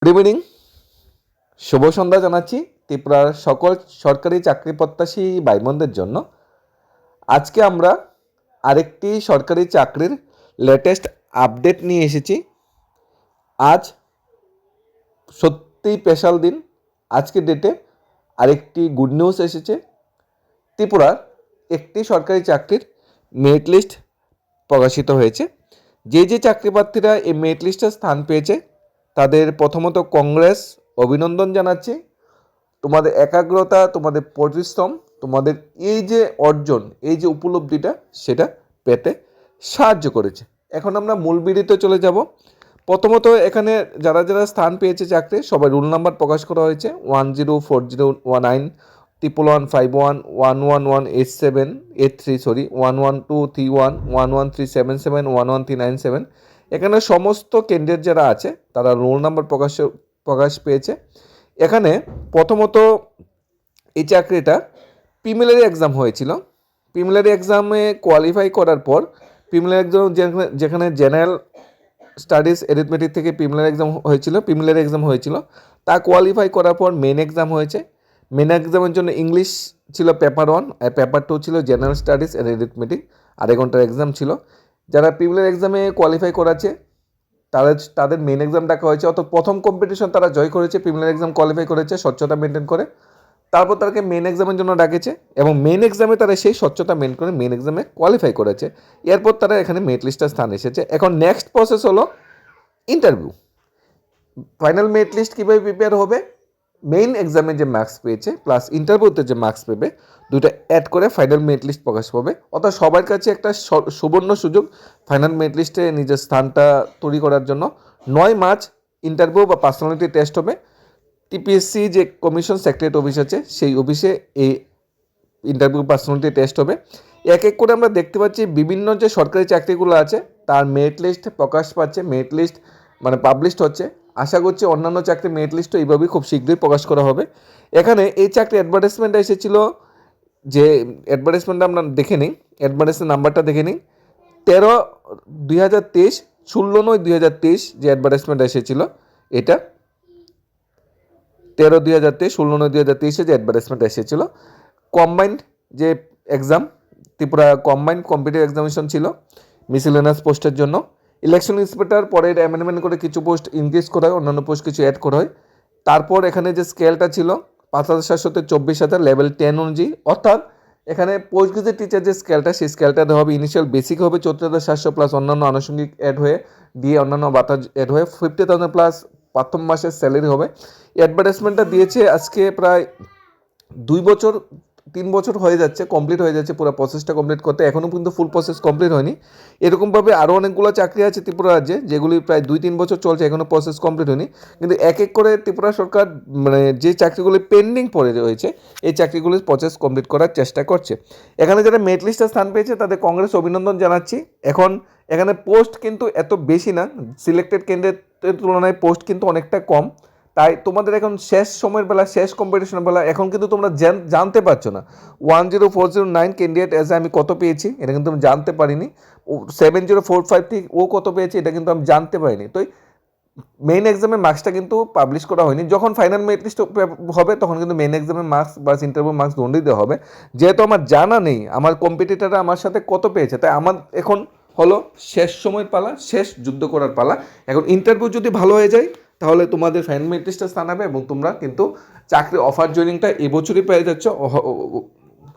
Good evening, শুভ সন্ধ্যা জানাচ্ছি ত্রিপুরার সকল সরকারি চাকরি প্রত্যাশী ভাই বোনদের জন্য। আজকে আমরা আরেকটি সরকারি চাকরির লেটেস্ট আপডেট নিয়ে এসেছি। আজ সত্যিই স্পেশাল দিন। আজকের ডেটে আরেকটি গুড নিউজ এসেছে। ত্রিপুরার একটি সরকারি চাকরির মেরিট লিস্ট প্রকাশিত হয়েছে। যে চাকরি প্রার্থীরা এই মেরিট লিস্টে স্থান পেয়েছে তাদের প্রথমত কংগ্রেস, অভিনন্দন জানাচ্ছি। তোমাদের একাগ্রতা, তোমাদের পরিশ্রম, তোমাদের এই যে অর্জন, এই যে উপলব্ধিটা, সেটা পেতে সাহায্য করেছে। এখন আমরা মূল ভিডিওতে চলে যাব। প্রথমত এখানে যারা যারা স্থান পেয়েছে চাকরি, সবাই রোল নাম্বার প্রকাশ করা হয়েছে 1040115111831123311137711397। এখানে সমস্ত ক্যান্ডিডেট যারা আছে তারা রোল নাম্বার প্রকাশ পেয়েছে। এখানে প্রথমত এই চাকরিটা প্রিলিমিনারি এক্সাম হয়েছিল। প্রিলিমিনারি এক্সামে কোয়ালিফাই করার পর প্রিলিমিনারি এক্সাম যেখানে জেনারেল স্টাডিজ অ্যারিথমেটিক থেকে প্রিলিমিনারি এক্সাম হয়েছিল তা কোয়ালিফাই করার পর মেন এক্সাম হয়েছে। মেন এক্সামের জন্য ইংলিশ ছিল পেপার 1 আর পেপার 2 ছিল জেনারেল স্টাডিজ অ্যান্ড অ্যারিথমেটিক, 2.5 ঘন্টার এক্সাম ছিল। যারা প্রিলিমিনারি এক্সামে কোয়ালিফাই করাছে তাদের মেন এক্সাম ডাকা হয়েছে, অর্থাৎ প্রথম কম্পিটিশন তারা জয় করেছে, প্রিলিমিনারি এক্সাম কোয়ালিফাই করেছে স্বচ্ছতা মেনটেন করে। তারপর তাদেরকে মেন এক্সামের জন্য ডাকেছে এবং মেন এক্সামে তারা সেই স্বচ্ছতা মেনটেন করে মেন এক্সামে কোয়ালিফাই করেছে। এরপর তারা এখানে মেরিট লিস্টের স্থান এসেছে। এখন নেক্সট প্রসেস হলো ইন্টারভিউ। ফাইনাল মেরিট লিস্ট কীভাবে প্রিপেয়ার হবে, মেইন এক্সামে যে মার্কস পেয়েছে প্লাস ইন্টারভিউতে যে মার্কস পেবে, দুটো অ্যাড করে ফাইনাল মেরিট লিস্ট প্রকাশ পাবে। অর্থাৎ সবার কাছে একটা সুবর্ণ সুযোগ ফাইনাল মেরিট লিস্টে নিজের স্থানটা তৈরি করার জন্য। 9 মার্চ ইন্টারভিউ বা পার্সোনালিটি টেস্ট হবে। টিপিএসসি যে কমিশন সেক্রেটারিয়েট অফিস আছে সেই অফিসে এই ইন্টারভিউ পার্সোনালিটি টেস্ট হবে। এক এক করে আমরা দেখতে পাচ্ছি বিভিন্ন যে সরকারি চাকরিগুলো আছে তার মেরিট লিস্ট প্রকাশ পাচ্ছে, মেরিট লিস্ট মানে পাবলিশড হচ্ছে। আশা করছি অন্যান্য চাকরির মেরিট লিস্টও এইভাবেই খুব শীঘ্রই প্রকাশ করা হবে। এখানে এই চাকরি অ্যাডভার্টাইজমেন্টটা এসেছিল, যে অ্যাডভার্টাইজমেন্টটা আমরা দেখে নিই, অ্যাডভার্টাইজমেন্ট নাম্বারটা দেখে নিই। 13/2023 16/9/2023 যে অ্যাডভার্টাইজমেন্ট এসেছিল, এটা 13/2023 16/9/2023 যে অ্যাডভার্টাইজমেন্ট এসেছিল। কম্বাইন্ড যে exam, Tripura combined competitive examination ছিল মিসেলেনিয়াস পোস্টের জন্য। ইলেকশন ইন্সপেক্টর পরে এটা অ্যামেন্ডমেন্ট করে কিছু পোস্ট ইনক্রিজ করা হয়, অন্যান্য পোস্ট কিছু অ্যাড করা হয়। তারপর এখানে যে স্কেলটা ছিল 5,700 24,000 লেভেল 10 অনুযায়ী, অর্থাৎ এখানে পোস্ট গ্রাজুয়েট টিচার যে স্কেলটা, সেই স্কেলটা দেওয়া হবে। ইনিশিয়াল বেসিক হবে 14,700 প্লাস অন্যান্য আনুষঙ্গিক অ্যাড হয়ে দিয়ে অন্যান্য ভাতা অ্যাড হয়ে 50,000 প্লাস প্রথম মাসের স্যালারি হবে। অ্যাডভার্টাইজমেন্টটা দিয়েছে আজকে প্রায় 3 বছর হয়ে যাচ্ছে, কমপ্লিট হয়ে যাচ্ছে পুরো প্রসেসটা কমপ্লিট করতে। এখনও কিন্তু ফুল প্রসেস কমপ্লিট হয়নি। এরকমভাবে আরও অনেকগুলো চাকরি আছে ত্রিপুরা রাজ্যে যেগুলি প্রায় 2-3 বছর চলছে, এখনও প্রসেস কমপ্লিট হয়নি। কিন্তু এক এক করে ত্রিপুরা সরকার মানে যে চাকরিগুলি পেন্ডিং পড়ে রয়েছে এই চাকরিগুলির প্রসেস কমপ্লিট করার চেষ্টা করছে। এখানে যারা মেরিট লিস্টে স্থান পেয়েছে তাদের কংগ্রেস অভিনন্দন জানাচ্ছি। এখন এখানে পোস্ট কিন্তু এত বেশি না, সিলেক্টেড ক্যান্ডিডেটের তুলনায় পোস্ট কিন্তু অনেকটা কম। তাই তোমাদের এখন শেষ সময়ের বেলা, শেষ কম্পিটিশনের বেলা, এখন কিন্তু তোমরা জানতে পারছো না 10409 ক্যান্ডিডেট এসে আমি কত পেয়েছি, এটা কিন্তু আমি জানতে পারিনি। 7045 থেকে ও কত পেয়েছে এটা কিন্তু আমি জানতে পারিনি। তো মেইন এক্সামের মার্কসটা কিন্তু পাবলিশ করা হয়নি। যখন ফাইনাল মেরিট লিস্ট হবে তখন কিন্তু মেইন এক্সামের মার্কস বা ইন্টারভিউ মার্কস দুটোই দেওয়া হবে। যেহেতু আমার জানা নেই আমার কম্পিটিটররা আমার সাথে কত পেয়েছে, তাই আমার এখন হলো শেষ সময়ের পালা, শেষ যুদ্ধ করার পালা। এখন ইন্টারভিউ যদি ভালো হয়ে যায় তাহলে তোমাদের ফাইনাল মেরিট লিস্টে স্থান হবে এবং তোমরা কিন্তু চাকরি অফার জয়েনিংটা এবছরই পেয়ে যাচ্ছ।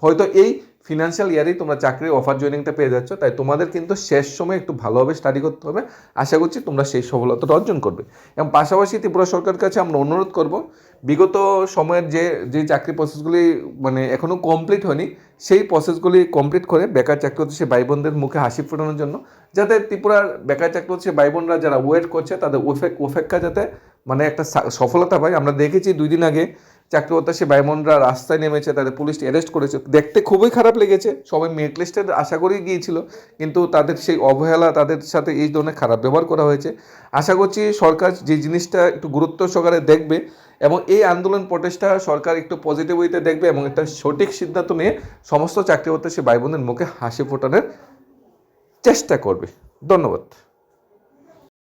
হয়তো এই ফিনান্সিয়াল ইয়ারেই তোমরা চাকরির অফার জয়েনিংটা পেয়ে যাচ্ছ। তাই তোমাদের কিন্তু শেষ সময় একটু ভালোভাবে স্টাডি করতে হবে। আশা করছি তোমরা সেই সফলতাটা অর্জন করবে। এবং পাশাপাশি ত্রিপুরা সরকারের কাছে আমরা অনুরোধ করব, বিগত সময়ের যে চাকরি প্রসেসগুলি মানে এখনও কমপ্লিট হয়নি সেই প্রসেসগুলি কমপ্লিট করে বেকার চাকরি হচ্ছে ভাই বোনদের মুখে হাসি ফোটানোর জন্য, যাতে ত্রিপুরার বেকার চাকরি হচ্ছে ভাই বোনরা যারা ওয়েট করছে তাদের অপেক্ষা যাতে মানে একটা সফলতা পায়। আমরা দেখেছি 2 দিন আগে চাকরি প্রত্যাশী ভাই বোনরা রাস্তায় নেমেছে, তাদের পুলিশ অ্যারেস্ট করেছে। দেখতে খুবই খারাপ লেগেছে। সবাই মেরিট লিস্টের আশা করেই গিয়েছিল, কিন্তু তাদের সেই অবহেলা, তাদের সাথে এই ধরনের খারাপ ব্যবহার করা হয়েছে। আশা করছি সরকার যে জিনিসটা একটু গুরুত্ব সহকারে দেখবে এবং এই আন্দোলন প্রটেস্টটা সরকার একটু পজিটিভ ওয়েতে দেখবে এবং একটা সঠিক সিদ্ধান্ত নিয়ে সমস্ত চাকরি প্রত্যাশী ভাই বোনদের মুখে হাসি ফোটানোর চেষ্টা করবে। ধন্যবাদ।